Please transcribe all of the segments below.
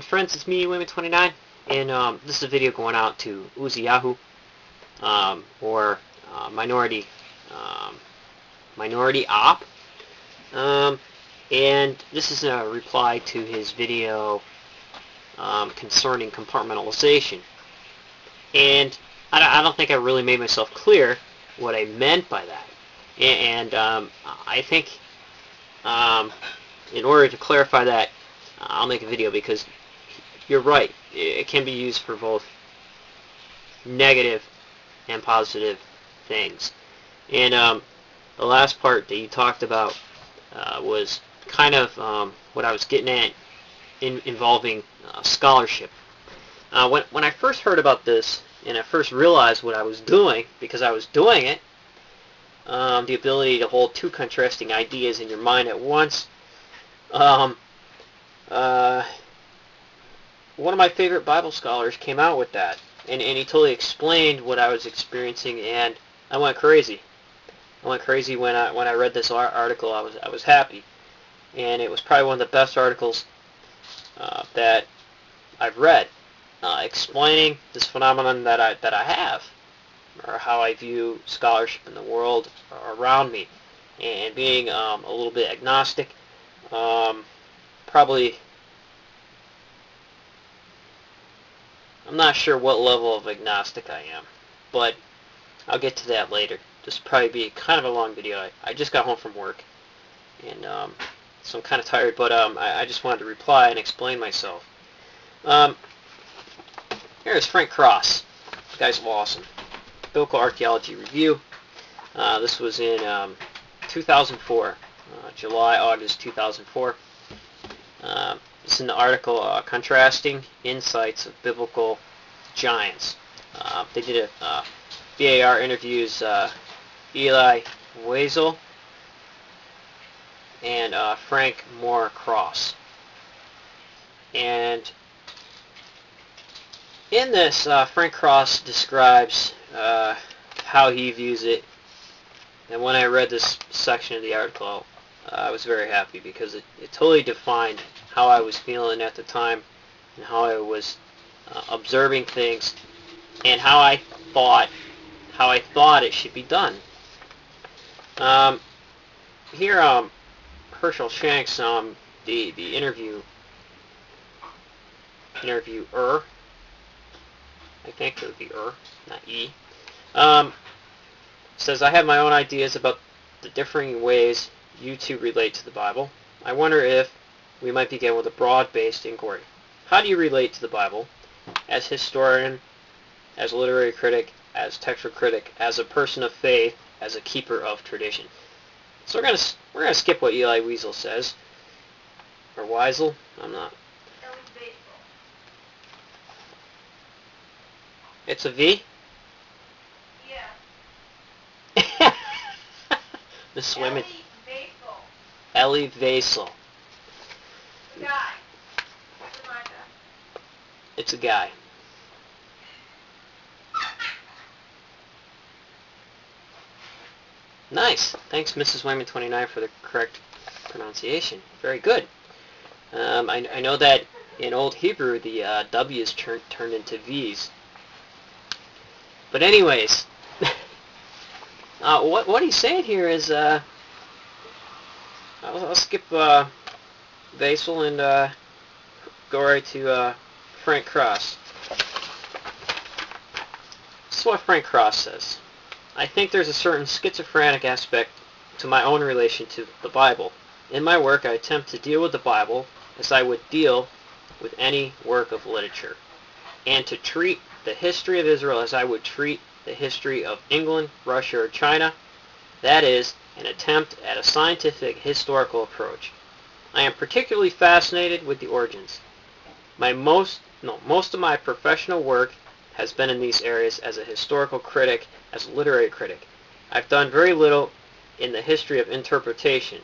friends, it's me, Wayman29, and this is a video going out to Uzi Yahoo, or Minority Op, and this is a reply to his video concerning compartmentalization. And I don't think I really made myself clear what I meant by that. And I think in order to clarify that, I'll make a video, because you're right. It can be used for both negative and positive things. And the last part that you talked about was kind of what I was getting at involving scholarship. When I first heard about this, and I first realized what I was doing, because I was doing it, the ability to hold two contrasting ideas in your mind at once, one of my favorite Bible scholars came out with that, and he totally explained what I was experiencing, and I went crazy. I went crazy when I read this article. I was happy, and it was probably one of the best articles that I've read, explaining this phenomenon that I have, or how I view scholarship in the world around me, and being a little bit agnostic. Probably, I'm not sure what level of agnostic I am, but I'll get to that later. This will probably be kind of a long video. I just got home from work, and so I'm kind of tired, but I just wanted to reply and explain myself. Here's Frank Cross. This guy's awesome. Biblical Archaeology Review. This was in 2004, July, August 2004. This is an article contrasting insights of biblical giants. They did a VAR interviews Eli Wiesel and Frank Moore Cross. And in this, Frank Cross describes how he views it. And when I read this section of the article, I was very happy, because it totally defined how I was feeling at the time, and how I was observing things, and how I thought it should be done. Here, Herschel Shanks, the interviewer, I think it would be not E, says, I have my own ideas about the differing ways you two relate to the Bible. I wonder if we might begin with a broad-based inquiry. How do you relate to the Bible as historian, as literary critic, as textual critic, as a person of faith, as a keeper of tradition? So we're gonna skip what Eli Wiesel says, or Wiesel. I'm not. It's a V? Yeah. Miss Wayman. Ellie Vasel. Guy. It's a guy. Nice. Thanks, Mrs. Wayman29, for the correct pronunciation. Very good. I know that in Old Hebrew the W's turned into V's. But anyways, what he's saying here is, I'll skip Vasel and go right to Frank Cross. This is what Frank Cross says. I think there's a certain schizophrenic aspect to my own relation to the Bible. In my work, I attempt to deal with the Bible as I would deal with any work of literature, and to treat the history of Israel as I would treat the history of England, Russia, or China. That is, an attempt at a scientific historical approach. I am particularly fascinated with the origins. Most of my professional work has been in these areas as a historical critic, as a literary critic. I've done very little in the history of interpretation.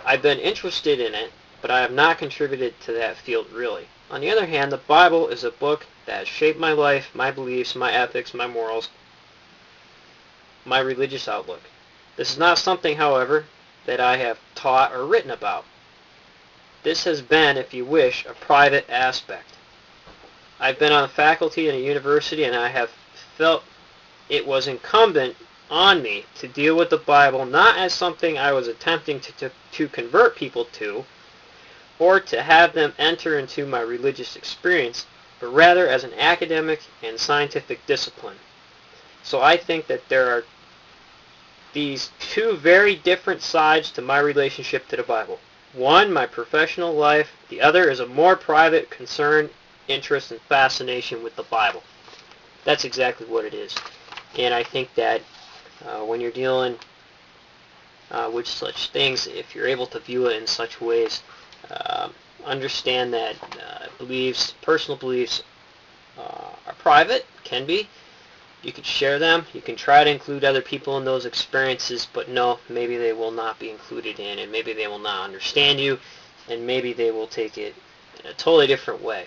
I've been interested in it, but I have not contributed to that field really. On the other hand, the Bible is a book that has shaped my life, my beliefs, my ethics, my morals, my religious outlook. This is not something, however, that I have taught or written about. this has been, if you wish, a private aspect. I've been on faculty in a university, and I have felt it was incumbent on me to deal with the Bible not as something I was attempting to convert people to, or to have them enter into my religious experience, but rather as an academic and scientific discipline. So I think that there are these two very different sides to my relationship to the Bible. One, my professional life. The other is a more private concern, interest, and fascination with the Bible. That's exactly what it is. And I think that when you're dealing with such things, if you're able to view it in such ways, understand that personal beliefs are private, can be. You can share them. You can try to include other people in those experiences, but no, maybe they will not be included in, and maybe they will not understand you, and maybe they will take it in a totally different way.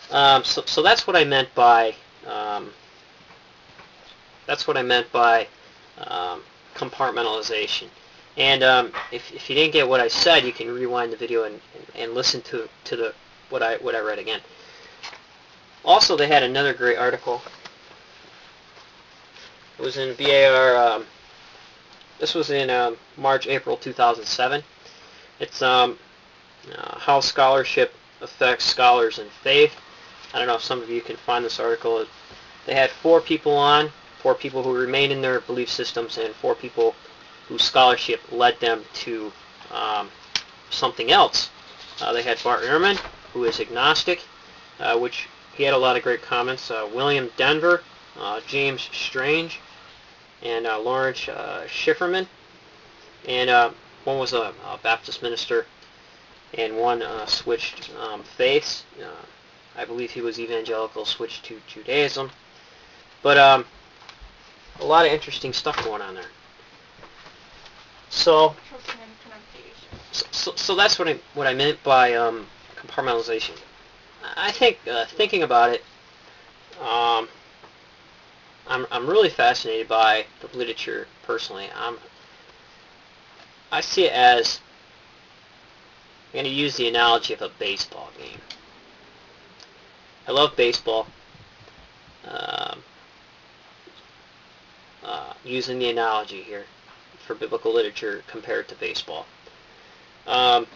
So that's what I meant by compartmentalization. And if you didn't get what I said, you can rewind the video and listen to what I read again. Also, they had another great article. It was in BAR. This was in March, April 2007. It's how scholarship affects scholars and faith. I don't know if some of you can find this article. They had 4 people on, 4 people who remained in their belief systems, and 4 people whose scholarship led them to something else. They had Bart Ehrman, who is agnostic, which he had a lot of great comments. William Denver, James Strange, and Lawrence Schifferman. And one was a Baptist minister, and one switched faiths. I believe he was evangelical, switched to Judaism. But a lot of interesting stuff going on there. So that's what I meant by compartmentalization. I think thinking about it, I'm really fascinated by the literature personally. I see it as, I'm going to use the analogy of a baseball game. I love baseball. Using the analogy here for biblical literature compared to baseball. I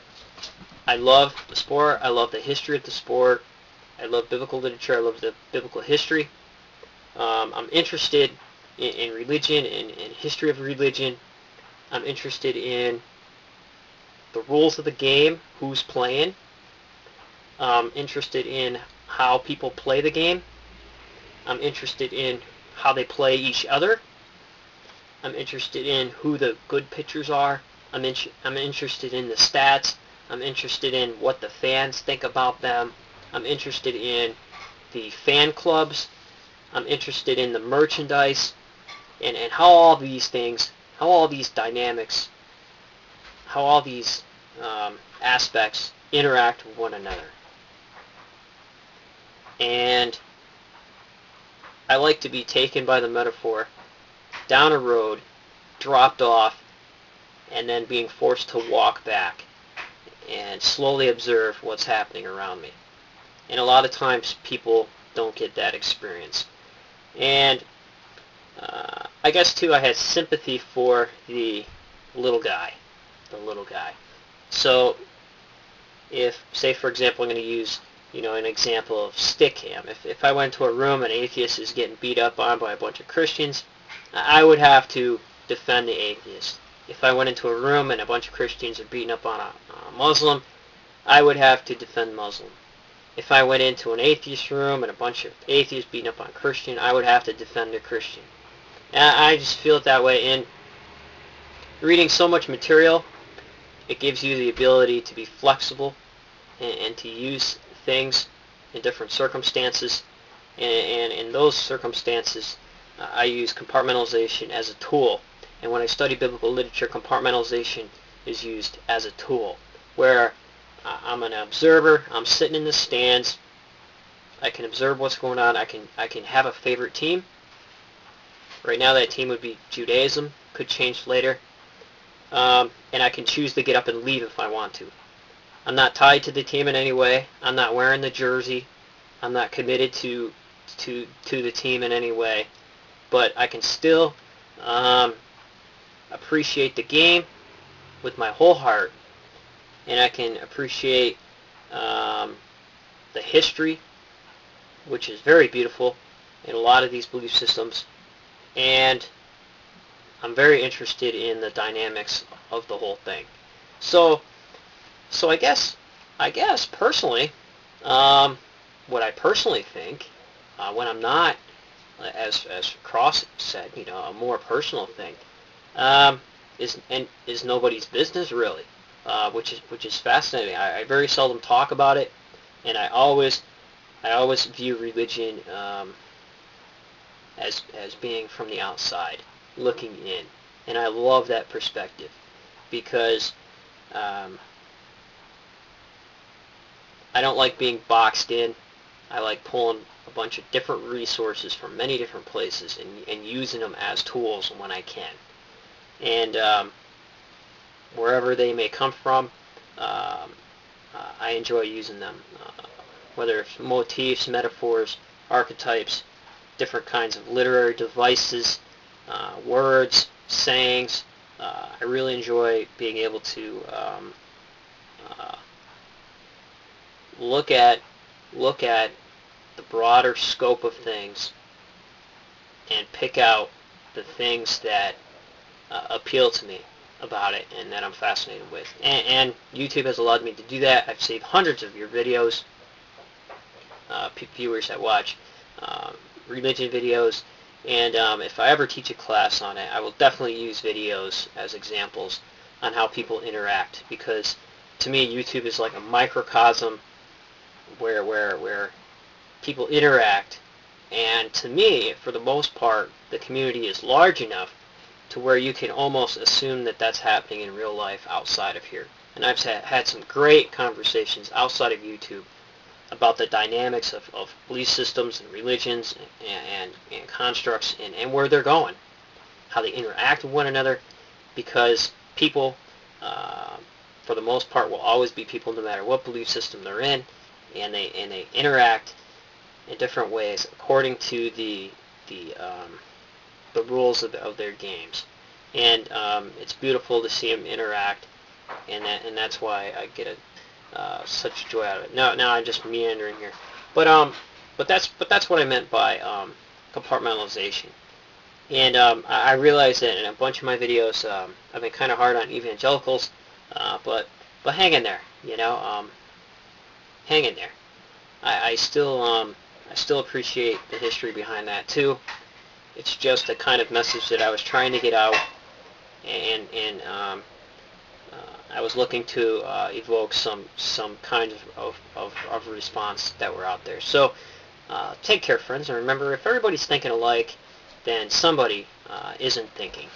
love the sport. I love the history of the sport. I love biblical literature. I love the biblical history. I'm interested in religion and history of religion. I'm interested in the rules of the game, who's playing. I'm interested in how people play the game. I'm interested in how they play each other. I'm interested in who the good pitchers are. I'm interested in the stats. I'm interested in what the fans think about them. I'm interested in the fan clubs. I'm interested in the merchandise and how all these things, how all these dynamics, how all these aspects interact with one another. And I like to be taken by the metaphor down a road, dropped off, and then being forced to walk back and slowly observe what's happening around me. And a lot of times people don't get that experience. And I guess too I had sympathy for the little guy. So if, say for example, I'm going to use an example of stick ham. If I went to a room and an atheist is getting beat up on by a bunch of Christians, I would have to defend the atheist. If I went into a room and a bunch of Christians are beating up on a Muslim, I would have to defend Muslim. If I went into an atheist room and a bunch of atheists beating up on Christian, I would have to defend a Christian. I just feel it that way. And reading so much material, it gives you the ability to be flexible and to use things in different circumstances. And in those circumstances, I use compartmentalization as a tool. And when I study biblical literature, compartmentalization is used as a tool, where I'm an observer. I'm sitting in the stands. I can observe what's going on. I can have a favorite team. Right now that team would be Judaism. Could change later. And I can choose to get up and leave if I want to. I'm not tied to the team in any way. I'm not wearing the jersey. I'm not committed to the team in any way. But I can still appreciate the game with my whole heart, and I can appreciate the history, which is very beautiful in a lot of these belief systems, and I'm very interested in the dynamics of the whole thing. So I guess personally, what I personally think, when I'm not, as Cross said, a more personal thing, is nobody's business really, which is fascinating. I very seldom talk about it, and I always view religion as being from the outside, looking in, and I love that perspective because I don't like being boxed in. I like pulling a bunch of different resources from many different places and using them as tools when I can. And wherever they may come from, I enjoy using them. Whether it's motifs, metaphors, archetypes, different kinds of literary devices, words, sayings. I really enjoy being able to look at the broader scope of things and pick out the things that appeal to me about it and that I'm fascinated with. And YouTube has allowed me to do that. I've saved hundreds of your videos, viewers that watch religion videos, and if I ever teach a class on it, I will definitely use videos as examples on how people interact, because to me YouTube is like a microcosm where people interact, and to me, for the most part, the community is large enough to where you can almost assume that that's happening in real life outside of here. And I've had some great conversations outside of YouTube about the dynamics of belief systems and religions and constructs and where they're going, how they interact with one another, because people, for the most part, will always be people no matter what belief system they're in, and they interact in different ways according to the rules of their games. And it's beautiful to see them interact, and that's why I get such joy out of it. Now I'm just meandering here, but that's what I meant by compartmentalization. And I realize that in a bunch of my videos, I've been kind of hard on evangelicals, but hang in there, hang in there. I still appreciate the history behind that too. It's just a kind of message that I was trying to get out, and I was looking to evoke some kind of response that were out there. So take care, friends, and remember, if everybody's thinking alike, then somebody isn't thinking.